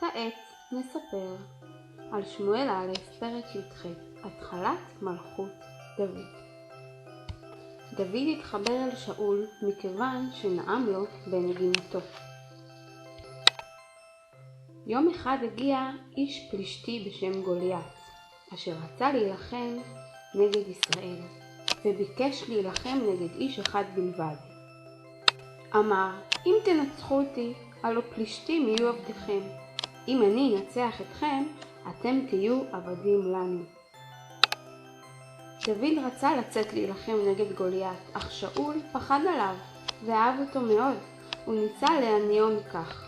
כעת נספר על שמואל א' פרק י"ח, התחלת מלכות דוד. דוד התחבר אל שאול מכיוון שנעם לו בנגינתו. יום אחד הגיע איש פלישתי בשם גוליית, אשר רצה להילחם נגד ישראל, וביקש להילחם נגד איש אחד בלבד. אמר, אם תנצחו אותי, הלא פלישתים יהיו עבדיכם. אם אני אנצח אתכם, אתם תהיו עבדים לנו. דוד רצה לצאת להילחם נגד גוליית, אך שאול פחד עליו ואהב אותו מאוד. הוא ניסה להניאו מכך.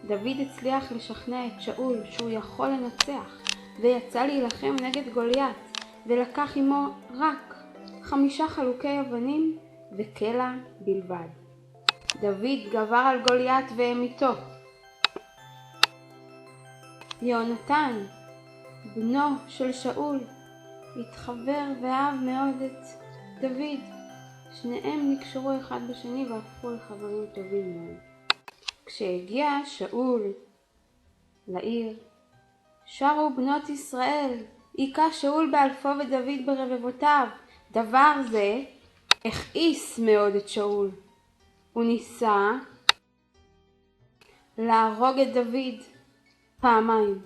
דוד הצליח לשכנע את שאול שהוא יכול לנצח, ויצא להילחם נגד גוליית, ולקח עמו רק 5 חלוקי אבנים וקלע בלבד. דוד גבר על גוליית והמיתו. יהונתן, בנו של שאול, התחבר ואהב מאוד את דוד. שניהם נקשרו אחד בשני והפכו לחברים טובים מאוד. כשהגיע שאול לעיר, שרו בנות ישראל, היכה שאול באלפו ודוד ברבבותיו. דבר זה הכעיס מאוד את שאול. הוא ניסה להרוג את דוד פעמיים.